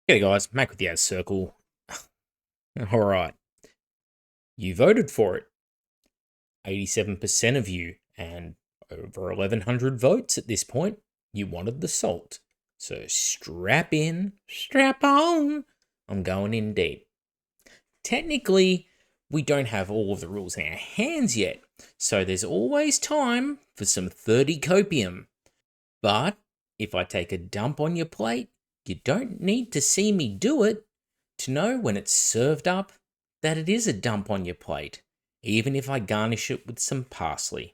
G'day guys, Mac with the Ad Circle. Alright, you voted for it. 87% of you, and over 1,100 votes at this point, you wanted the salt. So strap in, strap on. I'm going in deep. Technically, we don't have all of the rules in our hands yet, so there's always time for some 30 copium. But if I take a dump on your plate, you don't need to see me do it to know when it's served up that it is a dump on your plate, even if I garnish it with some parsley.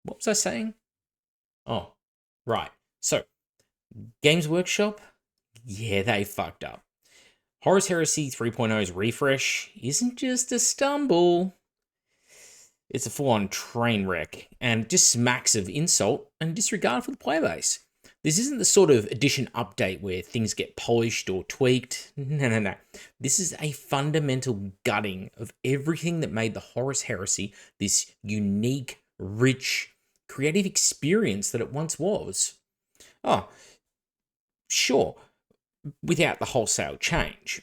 What was I saying? Oh, right. So, Games Workshop, yeah, they fucked up. Horus Heresy 3.0's refresh isn't just a stumble, it's a full-on train wreck, and just smacks of insult and disregard for the player base. This isn't the sort of edition update where things get polished or tweaked. No. This is a fundamental gutting of everything that made the Horus Heresy this unique, rich, creative experience that it once was. Oh, sure, without the wholesale change.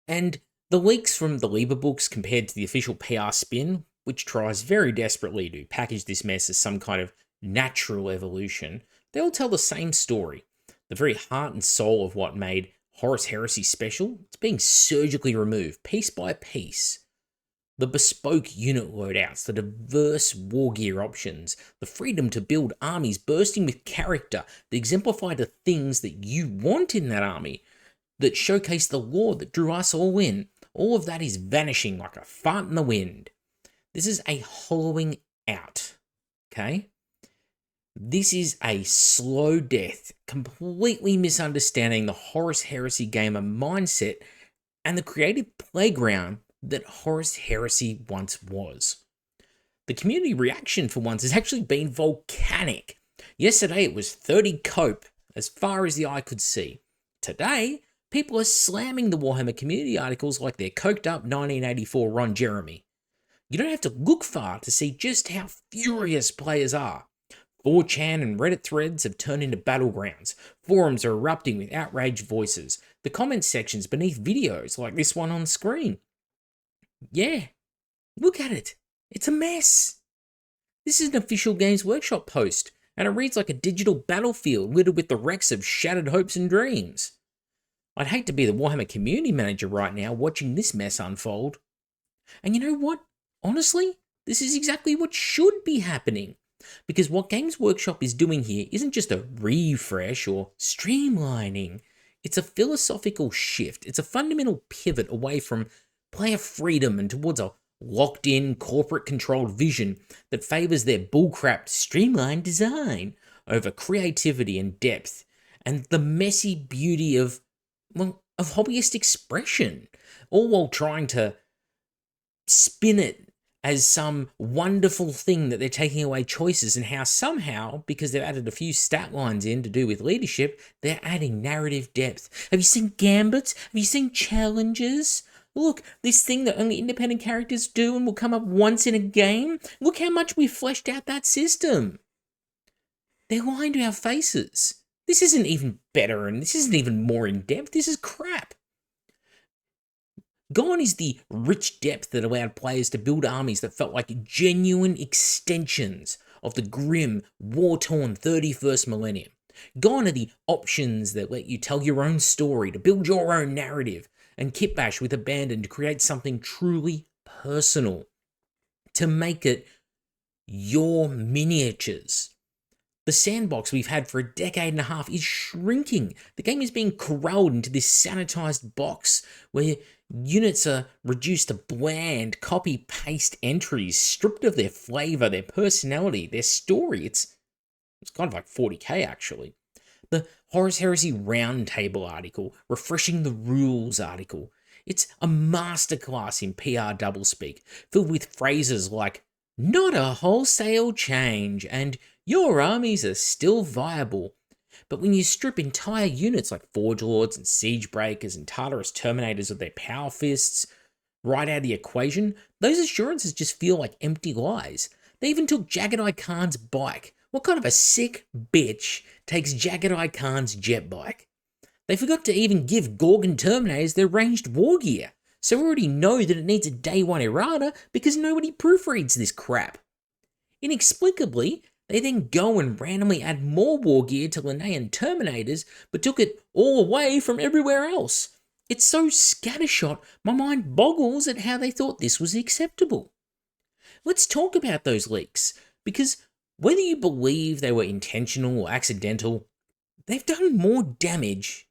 And the leaks from the Liber books compared to the official PR spin, which tries very desperately to package this mess as some kind of natural evolution, they all tell the same story. The very heart and soul of what made Horus Heresy special, it's being surgically removed, piece by piece. The bespoke unit loadouts, the diverse war gear options, the freedom to build armies bursting with character that exemplify the things that you want in that army, that showcase the lore that drew us all in, all of that is vanishing like a fart in the wind. This is a hollowing out, okay? This is a slow death, completely misunderstanding the Horus Heresy gamer mindset and the creative playground that Horus Heresy once was. The community reaction for once has actually been volcanic. Yesterday it was 30 cope, as far as the eye could see. Today, people are slamming the Warhammer community articles like they're coked up 1984 Ron Jeremy. You don't have to look far to see just how furious players are. 4chan and Reddit threads have turned into battlegrounds. Forums are erupting with outraged voices. The comment sections beneath videos like this one on screen. Yeah, look at it. It's a mess. This is an official Games Workshop post, and it reads like a digital battlefield littered with the wrecks of shattered hopes and dreams. I'd hate to be the Warhammer community manager right now watching this mess unfold. And you know what? Honestly, this is exactly what should be happening. Because what Games Workshop is doing here isn't just a refresh or streamlining. It's a philosophical shift. It's a fundamental pivot away from player freedom and towards a locked-in, corporate-controlled vision that favors their bullcrap streamlined design over creativity and depth and the messy beauty of hobbyist expression, all while trying to spin it as some wonderful thing that they're taking away choices, and how somehow, because they've added a few stat lines in to do with leadership, they're adding narrative depth. Have you seen gambits? Have you seen challenges? Look, this thing that only independent characters do and will come up once in a game. Look how much we've fleshed out that system. They're lying to our faces. This isn't even better, and this isn't even more in depth. This is crap. Gone is the rich depth that allowed players to build armies that felt like genuine extensions of the grim, war-torn 31st millennium. Gone are the options that let you tell your own story, to build your own narrative, and kitbash with abandon to create something truly personal, to make it your miniatures. The sandbox we've had for a decade and a half is shrinking. The game is being corralled into this sanitized box where units are reduced to bland, copy-paste entries, stripped of their flavor, their personality, their story. It's kind of like 40k, actually. The Horus Heresy Roundtable article, Refreshing the Rules article. It's a masterclass in PR doublespeak, filled with phrases like, not a wholesale change, and your armies are still viable. But when you strip entire units like Forge Lords and Siege Breakers and Tartarus Terminators of their power fists right out of the equation, those assurances just feel like empty lies. They even took Jagged-Eye Khan's bike. What kind of a sick bitch takes Jagged-Eye Khan's jet bike? They forgot to even give Gorgon Terminators their ranged war gear, so we already know that it needs a day one errata because nobody proofreads this crap. Inexplicably, they then go and randomly add more war gear to Linnean Terminators, but took it all away from everywhere else. It's so scattershot, my mind boggles at how they thought this was acceptable. Let's talk about those leaks, because whether you believe they were intentional or accidental, they've done more damage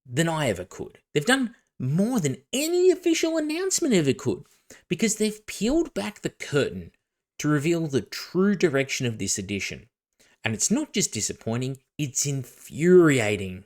than I ever could. They've done more than any official announcement ever could, because they've peeled back the curtain to reveal the true direction of this edition. And it's not just disappointing, it's infuriating.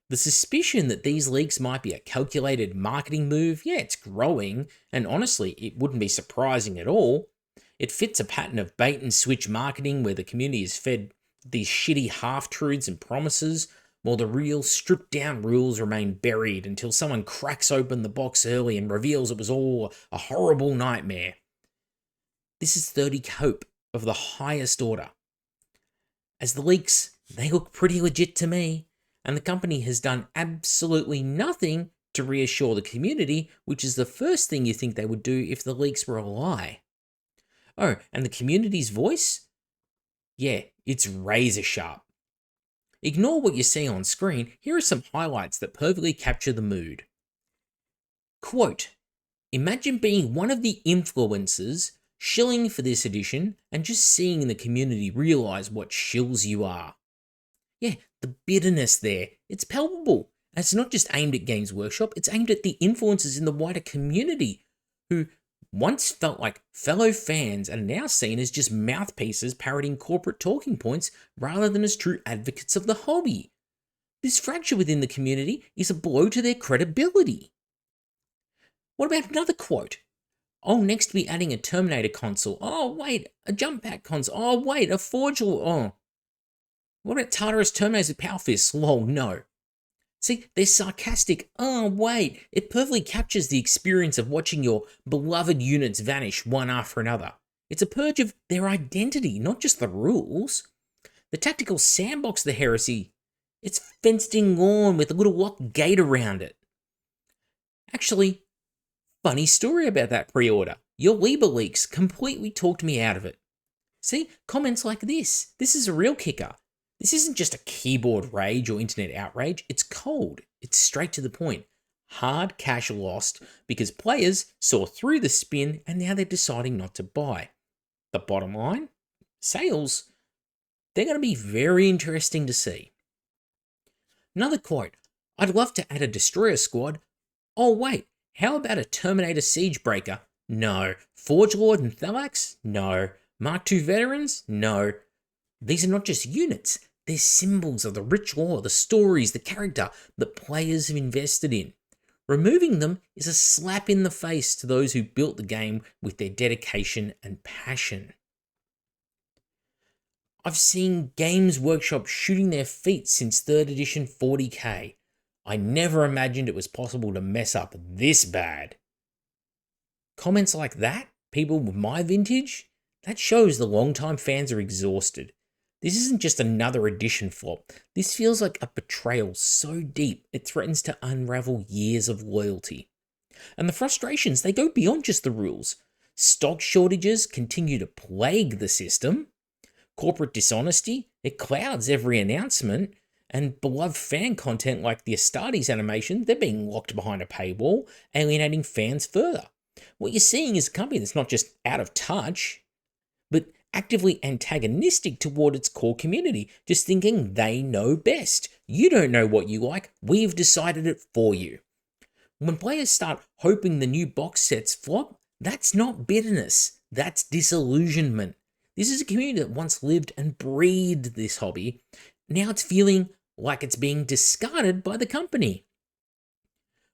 The suspicion that these leaks might be a calculated marketing move, yeah, it's growing, and honestly, it wouldn't be surprising at all. It fits a pattern of bait and switch marketing where the community is fed these shitty half-truths and promises, while the real stripped down rules remain buried until someone cracks open the box early and reveals it was all a horrible nightmare. This is 30 Cope of the highest order. As the leaks, they look pretty legit to me, and the company has done absolutely nothing to reassure the community, which is the first thing you think they would do if the leaks were a lie. Oh, and the community's voice? Yeah, it's razor sharp. Ignore what you see on screen, here are some highlights that perfectly capture the mood. Quote, imagine being one of the influencers shilling for this edition and just seeing the community realise what shills you are. Yeah, the bitterness there, it's palpable. And it's not just aimed at Games Workshop, it's aimed at the influencers in the wider community who once felt like fellow fans and are now seen as just mouthpieces parroting corporate talking points rather than as true advocates of the hobby. This fracture within the community is a blow to their credibility. What about another quote? Oh, next to be adding a Terminator console. Oh, wait, a jump pack console. Oh, wait, a Forge. Oh. What about Tartarus Terminators with Power Fists? Lol, no. See, they're sarcastic. Oh, wait, it perfectly captures the experience of watching your beloved units vanish one after another. It's a purge of their identity, not just the rules. The tactical sandbox, the heresy, it's fenced-in lawn with a little locked gate around it. Actually, funny story about that pre-order. Your Liber leaks completely talked me out of it. See, comments like this. This is a real kicker. This isn't just a keyboard rage or internet outrage. It's cold. It's straight to the point. Hard cash lost because players saw through the spin and now they're deciding not to buy. The bottom line? Sales. They're going to be very interesting to see. Another quote. I'd love to add a destroyer squad. Oh wait, how about a Terminator Siegebreaker? No. Forge Lord and Thalax? No. Mark II veterans? No. These are not just units. They're symbols of the rich lore, the stories, the character that players have invested in. Removing them is a slap in the face to those who built the game with their dedication and passion. I've seen Games Workshop shooting their feet since 3rd edition 40k. I never imagined it was possible to mess up this bad. Comments like that, people with my vintage, that shows the longtime fans are exhausted. This isn't just another edition flop. This feels like a betrayal so deep it threatens to unravel years of loyalty. And the frustrations, they go beyond just the rules. Stock shortages continue to plague the system. Corporate dishonesty, it clouds every announcement. And beloved fan content like the Astartes animation, they're being locked behind a paywall, alienating fans further. What you're seeing is a company that's not just out of touch, but actively antagonistic toward its core community, just thinking they know best. You don't know what you like, we've decided it for you. When players start hoping the new box sets flop, that's not bitterness, that's disillusionment. This is a community that once lived and breathed this hobby. Now it's feeling like it's being discarded by the company.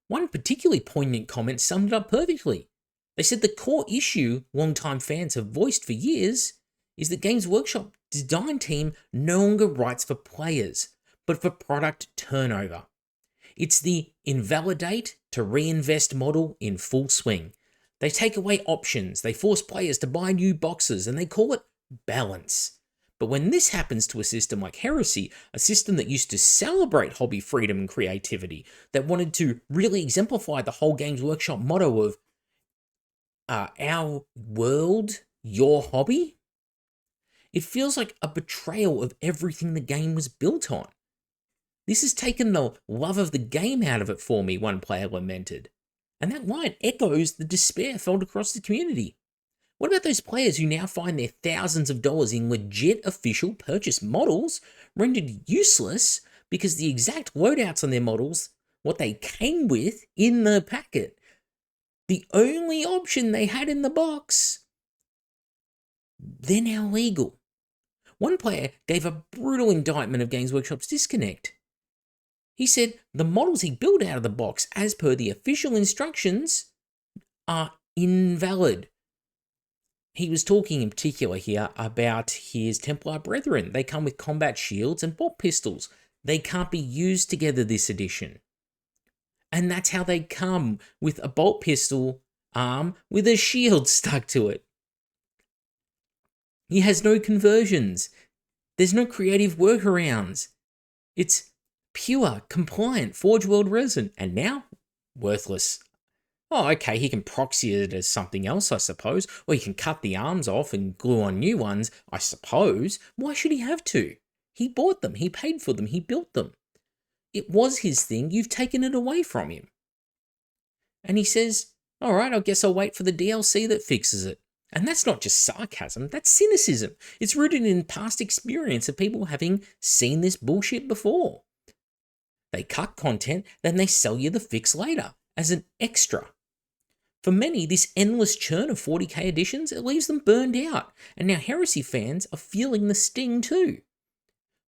One particularly poignant comment summed it up perfectly. They said the core issue longtime fans have voiced for years is that Games Workshop design team no longer writes for players, but for product turnover. It's the invalidate to reinvest model in full swing. They take away options, they force players to buy new boxes, and they call it balance. But when this happens to a system like Heresy, a system that used to celebrate hobby freedom and creativity, that wanted to really exemplify the whole Games Workshop motto of our world, your hobby, it feels like a betrayal of everything the game was built on. This has taken the love of the game out of it for me, one player lamented. And that line echoes the despair felt across the community. What about those players who now find their thousands of dollars in legit official purchase models rendered useless because the exact loadouts on their models, what they came with in the packet, the only option they had in the box, they're now legal? One player gave a brutal indictment of Games Workshop's disconnect. He said the models he built out of the box, as per the official instructions, are invalid. He was talking in particular here about his Templar brethren. They come with combat shields and bolt pistols. They can't be used together this edition. And that's how they come, with a bolt pistol arm with a shield stuck to it. He has no conversions. There's no creative workarounds. It's pure, compliant Forge World resin, and now worthless. Oh, okay, he can proxy it as something else, I suppose, or he can cut the arms off and glue on new ones, I suppose. Why should he have to? He bought them, he paid for them, he built them. It was his thing, you've taken it away from him. And he says, all right, I guess I'll wait for the DLC that fixes it. And that's not just sarcasm, that's cynicism. It's rooted in past experience of people having seen this bullshit before. They cut content, then they sell you the fix later, as an extra. For many, this endless churn of 40k editions, it leaves them burned out, and now Heresy fans are feeling the sting too.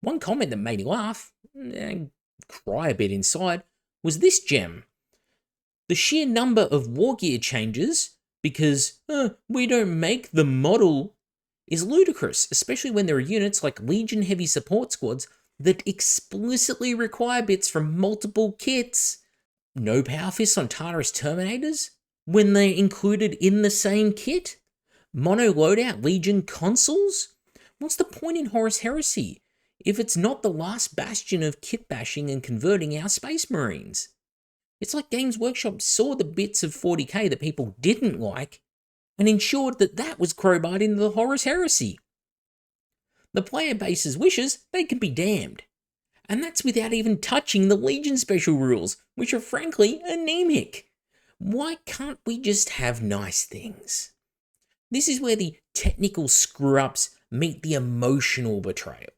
One comment that made me laugh, and cry a bit inside, was this gem. The sheer number of war gear changes, because we don't make the model, is ludicrous, especially when there are units like Legion Heavy Support Squads that explicitly require bits from multiple kits. No Power Fists on Tartarus Terminators when they're included in the same kit? Mono loadout Legion consoles? What's the point in Horus Heresy if it's not the last bastion of kit bashing and converting our Space Marines? It's like Games Workshop saw the bits of 40k that people didn't like and ensured that that was crowbarred into the Horus Heresy. The player base's wishes, they can be damned. And that's without even touching the Legion special rules, which are frankly anemic. Why can't we just have nice things? This is where the technical screw-ups meet the emotional betrayal.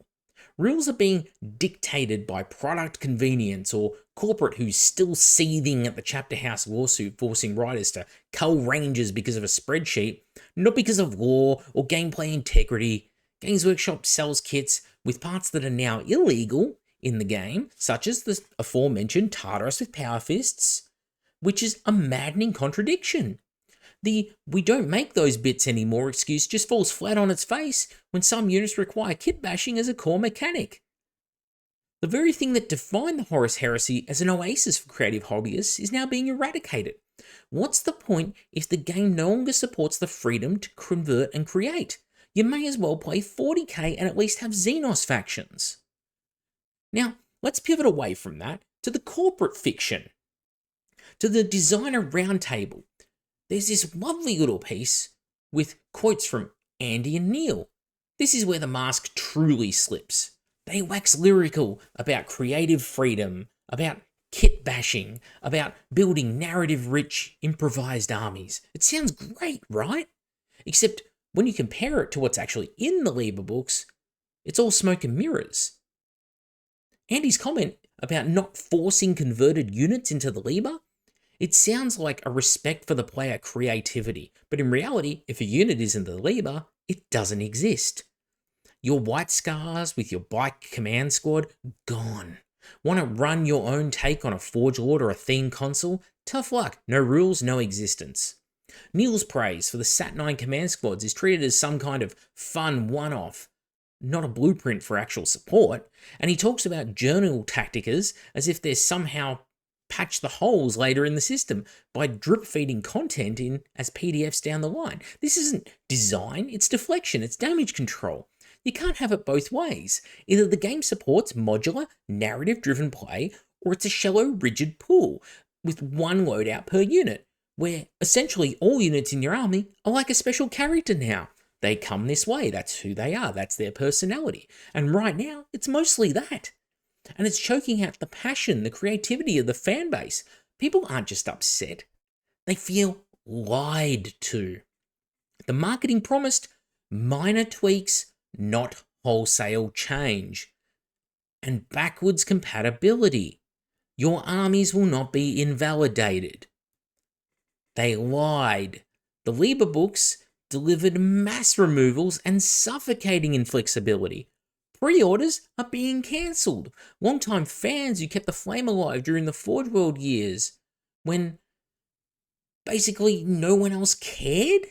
Rules are being dictated by product convenience or corporate who's still seething at the Chapter House lawsuit forcing writers to cull rangers because of a spreadsheet, not because of law or gameplay integrity. Games Workshop sells kits with parts that are now illegal in the game, such as the aforementioned Tartarus with Power Fists, which is a maddening contradiction. The "we don't make those bits anymore" excuse just falls flat on its face when some units require kit bashing as a core mechanic. The very thing that defined the Horus Heresy as an oasis for creative hobbyists is now being eradicated. What's the point if the game no longer supports the freedom to convert and create? You may as well play 40k and at least have Xenos factions. Now, let's pivot away from that to the corporate fiction, to the designer roundtable. There's this lovely little piece with quotes from Andy and Neil. This is where the mask truly slips. They wax lyrical about creative freedom, about kit bashing, about building narrative-rich, improvised armies. It sounds great, right? Except when you compare it to what's actually in the Liber books, it's all smoke and mirrors. Andy's comment about not forcing converted units into the Liber, it sounds like a respect for the player creativity, but in reality, if a unit is in the Liber, it doesn't exist. Your White Scars with your bike command squad, gone. Want to run your own take on a Forge Lord or a theme console? Tough luck, no rules, no existence. Neil's praise for the Sat9 command squads is treated as some kind of fun one-off, not a blueprint for actual support, and he talks about journal tacticas as if they're somehow patch the holes later in the system by drip feeding content in as PDFs down the line. This isn't design, it's deflection, it's damage control. You can't have it both ways. Either the game supports modular, narrative-driven play, or it's a shallow, rigid pool with one loadout per unit, where essentially all units in your army are like a special character now. They come this way, that's who they are, that's their personality. And right now, it's mostly that. And it's choking out the passion, the creativity of the fan base. People aren't just upset, they feel lied to. The marketing promised minor tweaks, not wholesale change, and backwards compatibility. Your armies will not be invalidated. They lied. The Liber books delivered mass removals and suffocating inflexibility. Pre-orders are being cancelled. Longtime fans who kept the flame alive during the Forge World years, when basically no one else cared,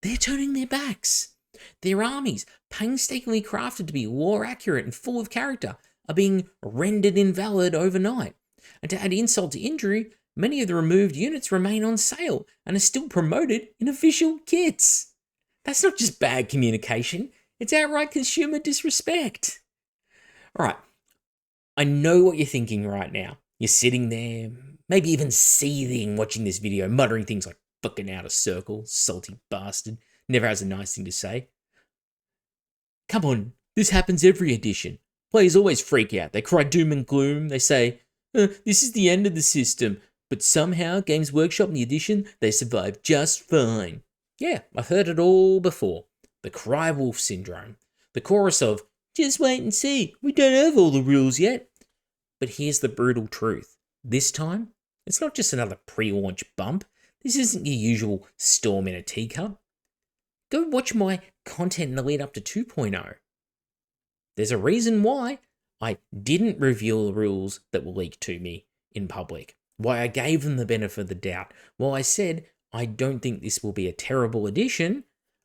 they're turning their backs. Their armies, painstakingly crafted to be lore accurate and full of character, are being rendered invalid overnight. And to add insult to injury, many of the removed units remain on sale and are still promoted in official kits. That's not just bad communication, it's outright consumer disrespect. Alright, I know what you're thinking right now. You're sitting there, maybe even seething watching this video, muttering things like, fucking out of circle, salty bastard, never has a nice thing to say. Come on, this happens every edition. Players always freak out, they cry doom and gloom, they say, this is the end of the system, but somehow Games Workshop in the edition, they survive just fine. Yeah, I've heard it all before. The cry wolf syndrome. The chorus of, just wait and see, we don't have all the rules yet. But here's the brutal truth. This time, it's not just another pre-launch bump. This isn't your usual storm in a teacup. Go watch my content in the lead up to 2.0. There's a reason why I didn't reveal the rules that were leaked to me in public. Why I gave them the benefit of the doubt. Why I said, I don't think this will be a terrible edition.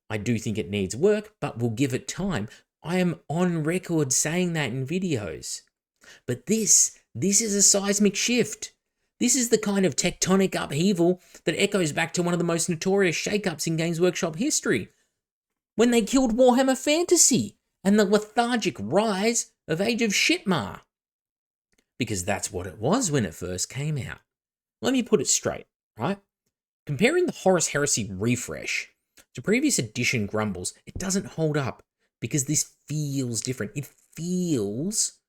I do think it needs work, but we'll give it time. I am on record saying that in videos. But this is a seismic shift. This is the kind of tectonic upheaval that echoes back to one of the most notorious shakeups in Games Workshop history, when they killed Warhammer Fantasy and the lethargic rise of Age of Shitmar. Because that's what it was when it first came out. Let me put it straight, right? Comparing the Horus Heresy refresh to previous edition grumbles, it doesn't hold up because this feels different. It feels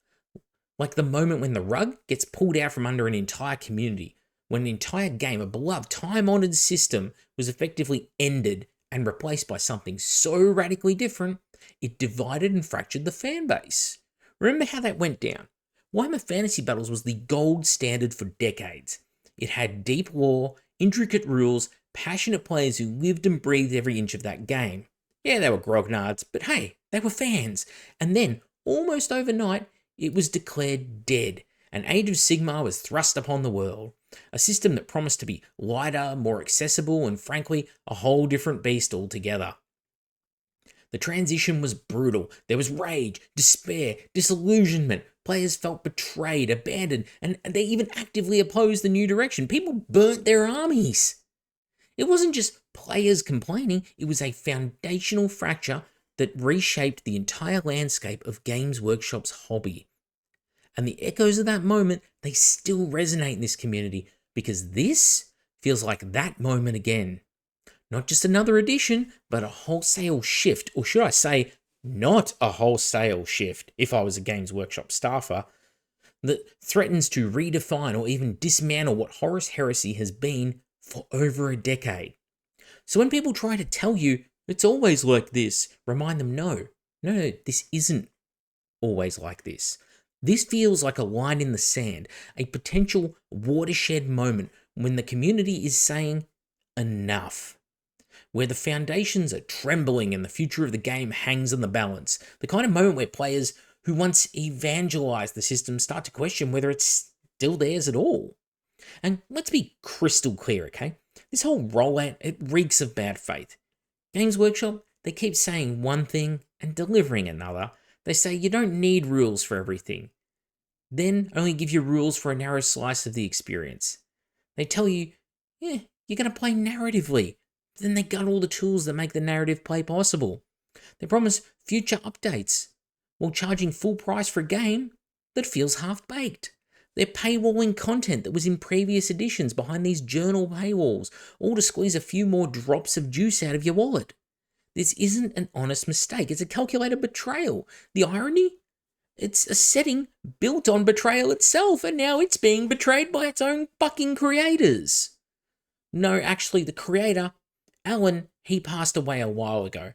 like the moment when the rug gets pulled out from under an entire community, when an entire game, a beloved, time-honored system, was effectively ended and replaced by something so radically different, it divided and fractured the fan base. Remember how that went down? Warhammer Fantasy Battles was the gold standard for decades. It had deep lore, intricate rules, passionate players who lived and breathed every inch of that game. Yeah, they were grognards, but hey, they were fans. And then, almost overnight, it was declared dead, and Age of Sigmar was thrust upon the world. A system that promised to be lighter, more accessible, and frankly, a whole different beast altogether. The transition was brutal. There was rage, despair, disillusionment. Players felt betrayed, abandoned, and they even actively opposed the new direction. People burnt their armies. It wasn't just players complaining, it was a foundational fracture that reshaped the entire landscape of Games Workshop's hobby. And the echoes of that moment, they still resonate in this community because this feels like that moment again. Not just another edition, but a wholesale shift, or should I say, not a wholesale shift, if I was a Games Workshop staffer, that threatens to redefine or even dismantle what Horus Heresy has been for over a decade. So when people try to tell you, it's always like this, remind them, no, this isn't always like this. This feels like a line in the sand, a potential watershed moment when the community is saying, enough. Where the foundations are trembling and the future of the game hangs on the balance. The kind of moment where players who once evangelized the system start to question whether it's still theirs at all. And let's be crystal clear, okay? This whole rollout, it reeks of bad faith. Games Workshop, they keep saying one thing and delivering another. They say you don't need rules for everything. Then only give you rules for a narrow slice of the experience. They tell you, you're going to play narratively. Then they got all the tools that make the narrative play possible. They promise future updates while charging full price for a game that feels half-baked. They're paywalling content that was in previous editions behind these journal paywalls, all to squeeze a few more drops of juice out of your wallet. This isn't an honest mistake, it's a calculated betrayal. The irony? It's a setting built on betrayal itself, and now it's being betrayed by its own fucking creators. No, actually, the creator, Alan, he passed away a while ago.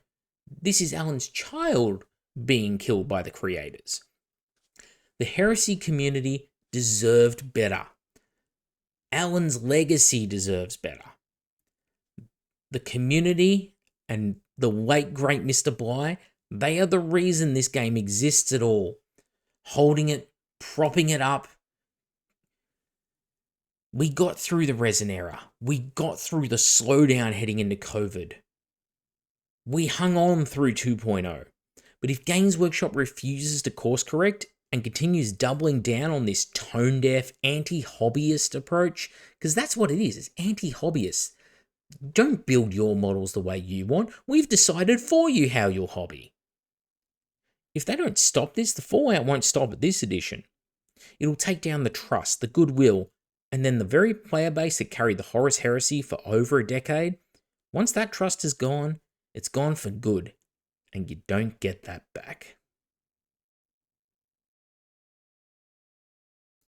This is Alan's child being killed by the creators. The Heresy community deserved better. Alan's legacy deserves better. The community and the late great Mr. Bly, they are the reason this game exists at all. Holding it, propping it up. We got through the resin era. We got through the slowdown heading into COVID. We hung on through 2.0. But if Games Workshop refuses to course correct and continues doubling down on this tone-deaf, anti-hobbyist approach, because that's what it is, it's anti-hobbyist. Don't build your models the way you want. We've decided for you how you'll hobby. If they don't stop this, the fallout won't stop at this edition. It'll take down the trust, the goodwill, and then the very player base that carried the Horus Heresy for over a decade. Once that trust is gone, it's gone for good, and you don't get that back.